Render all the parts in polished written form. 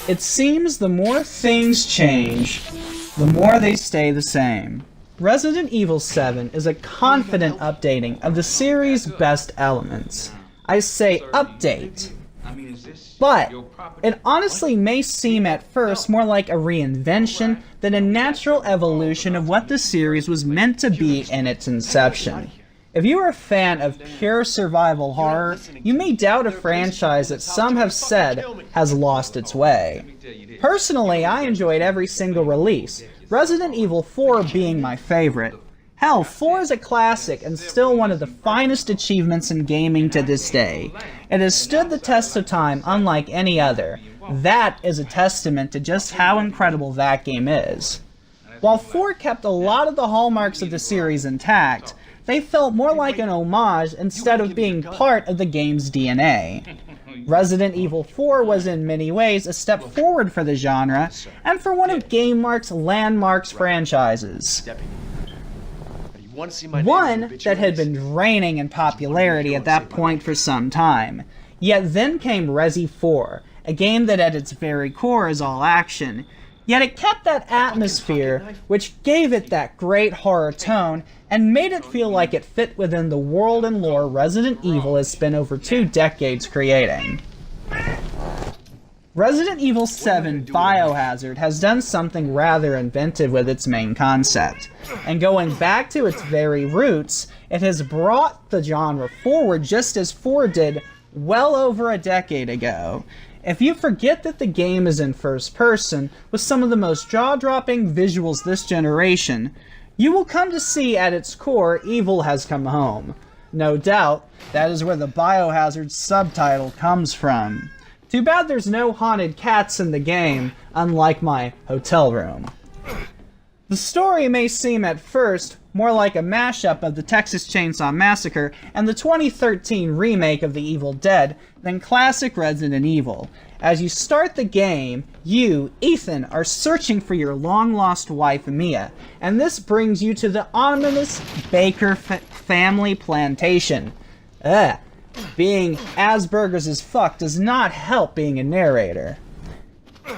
It seems the more things change, the more they stay the same. Resident Evil 7 is a confident updating of the series' best elements. I say update, but it honestly may seem at first more like a reinvention than a natural evolution of what the series was meant to be in its inception. If you are a fan of pure survival horror, you may doubt a franchise that some have said has lost its way. Personally, I enjoyed every single release, Resident Evil 4 being my favorite. Hell, 4 is a classic and still one of the finest achievements in gaming to this day. It has stood the test of time unlike any other. That is a testament to just how incredible that game is. While 4 kept a lot of the hallmarks of the series intact, they felt more like an homage instead of being part of the game's DNA. Resident Evil 4 was in many ways a step forward for the genre, and for one of GameMark's landmark franchises. One that had been draining in popularity at that point for some time. Yet then came Resi 4, a game that at its very core is all action. Yet it kept that atmosphere, which gave it that great horror tone, and made it feel like it fit within the world and lore Resident Evil has spent over 2 decades creating. Resident Evil 7 Biohazard has done something rather inventive with its main concept, and going back to its very roots, it has brought the genre forward just as 4 did well over a decade ago. If you forget that the game is in first person, with some of the most jaw-dropping visuals this generation, you will come to see at its core, evil has come home. No doubt, that is where the Biohazard subtitle comes from. Too bad there's no haunted cats in the game, unlike my hotel room. The story may seem at first more like a mashup of the Texas Chainsaw Massacre and the 2013 remake of The Evil Dead than classic Resident Evil. As you start the game, you, Ethan, are searching for your long-lost wife, Mia, and this brings you to the ominous Baker family plantation. Being Asperger's as fuck does not help being a narrator.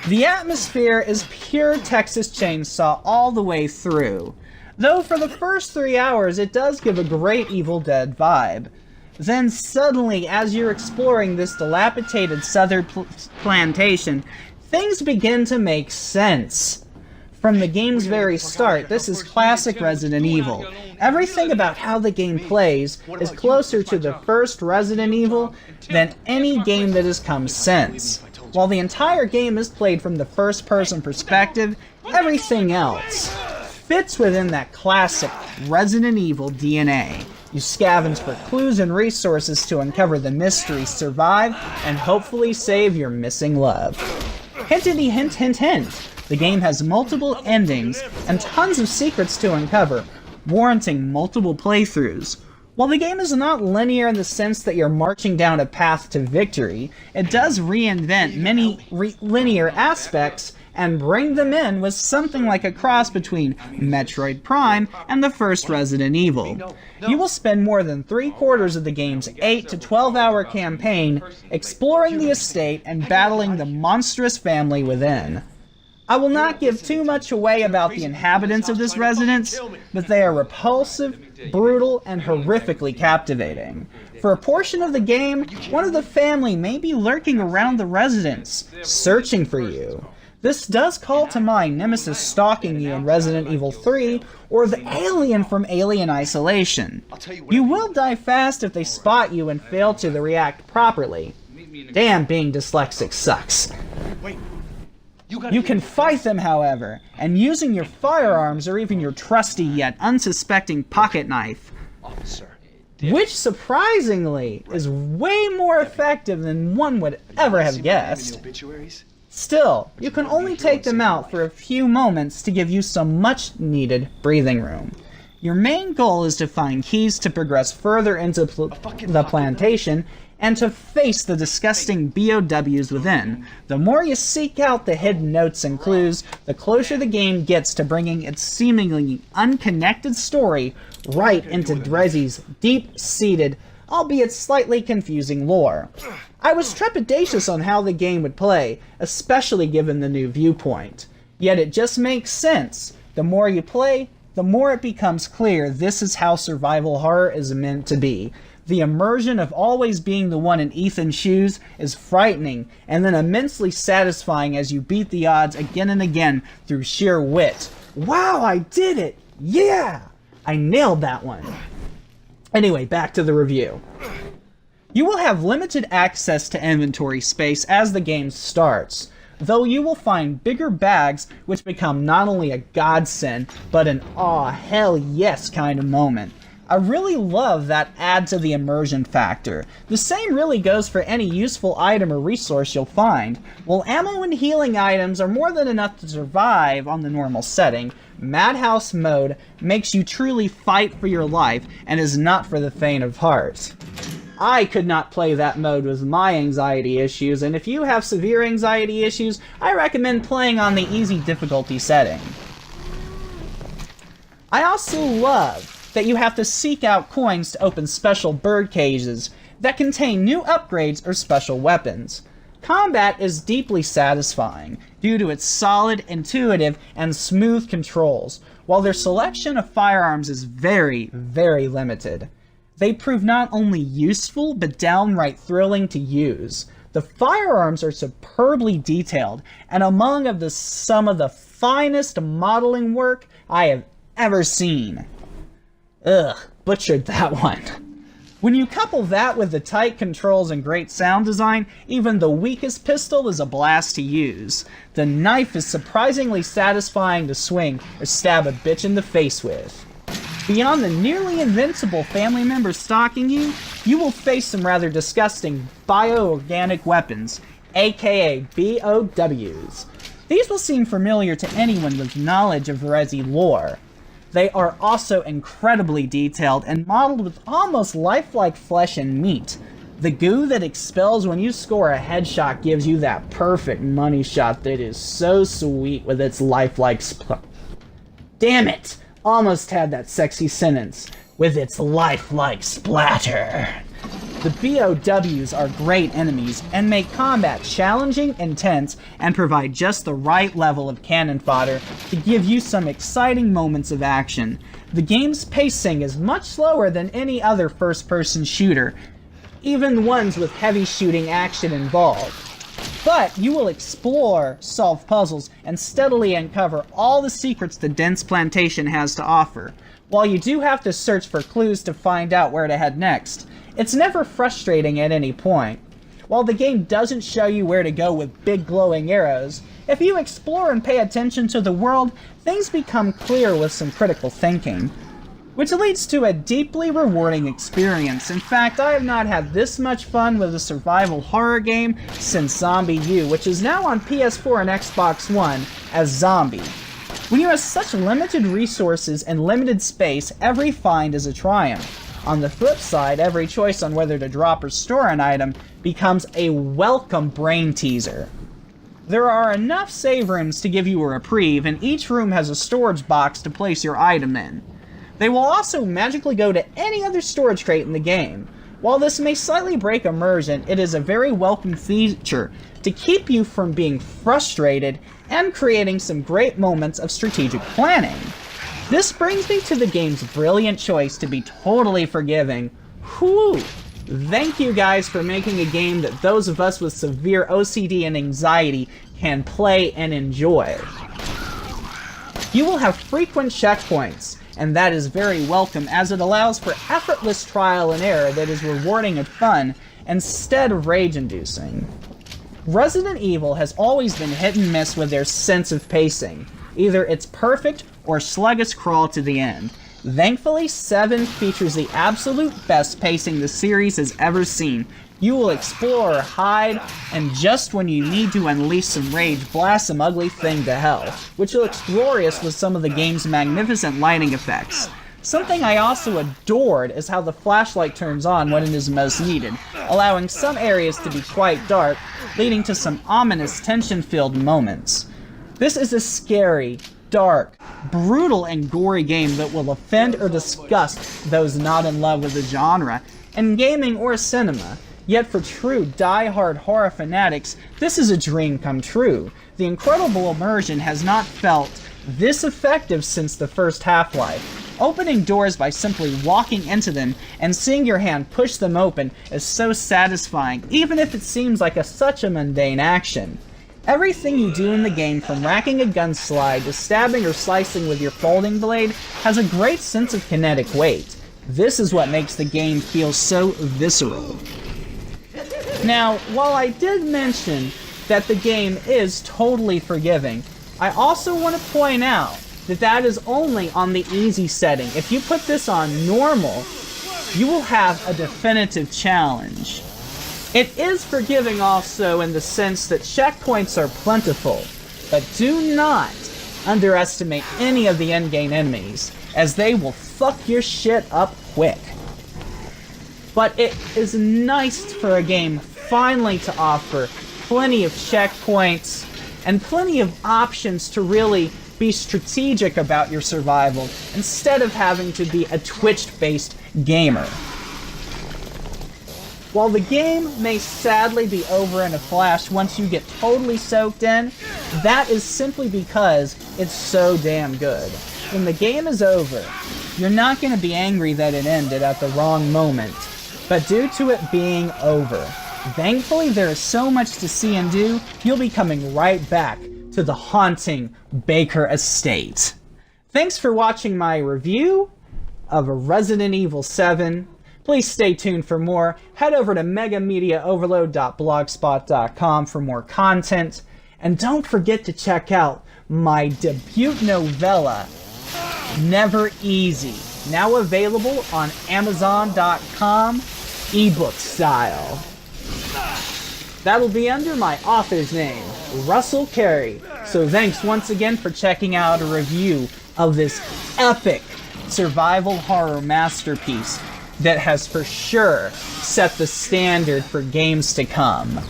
The atmosphere is pure Texas Chainsaw all the way through, though for the first 3 hours it does give a great Evil Dead vibe. Then suddenly, as you're exploring this dilapidated southern plantation, things begin to make sense. From the game's very start, this is classic Resident Evil. Everything about how the game plays is closer to the first Resident Evil than any game that has come since. While the entire game is played from the first-person perspective, everything else fits within that classic Resident Evil DNA. You scavenge for clues and resources to uncover the mystery, survive, and hopefully save your missing love. Hintity hint hint hint! The game has multiple endings and tons of secrets to uncover, warranting multiple playthroughs. While the game is not linear in the sense that you're marching down a path to victory, it does reinvent many linear aspects and bring them in with something like a cross between Metroid Prime and the first Resident Evil. You will spend more than 3/4 of the game's 8 to 12-hour campaign exploring the estate and battling the monstrous family within. I will not give too much away about the inhabitants of this residence, but they are repulsive, brutal, and horrifically captivating. For a portion of the game, one of the family may be lurking around the residence, searching for you. This does call to mind Nemesis stalking you in Resident Evil 3, or the alien from Alien Isolation. You will die fast if they spot you and fail to react properly. Damn, being dyslexic sucks. You can fight them, however, and using your firearms or even your trusty yet unsuspecting pocket knife, which surprisingly is way more effective than one would ever have guessed. Still, you can only take them out for a few moments to give you some much-needed breathing room. Your main goal is to find keys to progress further into the plantation and to face the disgusting BOWs within. The more you seek out the hidden notes and clues, the closer the game gets to bringing its seemingly unconnected story right into Resi's deep-seated albeit slightly confusing lore. I was trepidatious on how the game would play, especially given the new viewpoint. Yet it just makes sense. The more you play, the more it becomes clear this is how survival horror is meant to be. The immersion of always being the one in Ethan's shoes is frightening, and then immensely satisfying as you beat the odds again and again through sheer wit. Wow, I did it! Yeah! I nailed that one. Anyway, back to the review. You will have limited access to inventory space as the game starts, though you will find bigger bags which become not only a godsend, but an aw hell yes kind of moment. I really love that add to the immersion factor. The same really goes for any useful item or resource you'll find. While ammo and healing items are more than enough to survive on the normal setting, Madhouse mode makes you truly fight for your life and is not for the faint of heart. I could not play that mode with my anxiety issues, and if you have severe anxiety issues, I recommend playing on the easy difficulty setting. I also love that you have to seek out coins to open special bird cages that contain new upgrades or special weapons. Combat is deeply satisfying due to its solid, intuitive, and smooth controls, while their selection of firearms is very, very limited. They prove not only useful, but downright thrilling to use. The firearms are superbly detailed, and among some of the finest modeling work I have ever seen. Ugh, butchered that one. When you couple that with the tight controls and great sound design, even the weakest pistol is a blast to use. The knife is surprisingly satisfying to swing or stab a bitch in the face with. Beyond the nearly invincible family members stalking you, you will face some rather disgusting bioorganic weapons, aka BOWs. These will seem familiar to anyone with knowledge of Resi lore. They are also incredibly detailed and modeled with almost lifelike flesh and meat. The goo that expels when you score a headshot gives you that perfect money shot that is so sweet with its lifelike Damn it! Almost had that sexy sentence. With its lifelike splatter. The BOWs are great enemies and make combat challenging, intense, and provide just the right level of cannon fodder to give you some exciting moments of action. The game's pacing is much slower than any other first-person shooter, even ones with heavy shooting action involved. But you will explore, solve puzzles, and steadily uncover all the secrets the dense plantation has to offer. While you do have to search for clues to find out where to head next, it's never frustrating at any point. While the game doesn't show you where to go with big glowing arrows, if you explore and pay attention to the world, things become clear with some critical thinking, which leads to a deeply rewarding experience. In fact, I have not had this much fun with a survival horror game since Zombie U, which is now on PS4 and Xbox One as Zombie. When you have such limited resources and limited space, every find is a triumph. On the flip side, every choice on whether to drop or store an item becomes a welcome brain teaser. There are enough save rooms to give you a reprieve, and each room has a storage box to place your item in. They will also magically go to any other storage crate in the game. While this may slightly break immersion, it is a very welcome feature to keep you from being frustrated and creating some great moments of strategic planning. This brings me to the game's brilliant choice to be totally forgiving. Whew! Thank you guys for making a game that those of us with severe OCD and anxiety can play and enjoy. You will have frequent checkpoints, and that is very welcome as it allows for effortless trial and error that is rewarding and fun instead of rage-inducing. Resident Evil has always been hit and miss with their sense of pacing. Either it's perfect or sluggish crawl to the end. Thankfully, 7 features the absolute best pacing the series has ever seen. You will explore, hide, and just when you need to unleash some rage, blast some ugly thing to hell, which looks glorious with some of the game's magnificent lighting effects. Something I also adored is how the flashlight turns on when it is most needed, allowing some areas to be quite dark, leading to some ominous, tension-filled moments. This is a scary, dark, brutal, and gory game that will offend or disgust those not in love with the genre, in gaming or cinema. Yet for true die-hard horror fanatics, this is a dream come true. The incredible immersion has not felt this effective since the first Half-Life. Opening doors by simply walking into them and seeing your hand push them open is so satisfying, even if it seems like such a mundane action. Everything you do in the game, from racking a gun slide to stabbing or slicing with your folding blade, has a great sense of kinetic weight. This is what makes the game feel so visceral. Now, while I did mention that the game is totally forgiving, I also want to point out that is only on the easy setting. If you put this on normal, you will have a definitive challenge. It is forgiving also in the sense that checkpoints are plentiful, but do not underestimate any of the endgame enemies, as they will fuck your shit up quick. But it is nice for a game finally to offer plenty of checkpoints and plenty of options to really be strategic about your survival instead of having to be a Twitch-based gamer. While the game may sadly be over in a flash once you get totally soaked in, that is simply because it's so damn good. When the game is over, you're not going to be angry that it ended at the wrong moment, but due to it being over. Thankfully, there is so much to see and do, you'll be coming right back to the haunting Baker Estate. Thanks for watching my review of Resident Evil 7. Please stay tuned for more. Head over to megamediaoverload.blogspot.com for more content. And don't forget to check out my debut novella, Never Easy, now available on Amazon.com, ebook style. That'll be under my author's name, Russell Carey. So thanks once again for checking out a review of this epic survival horror masterpiece that has for sure set the standard for games to come.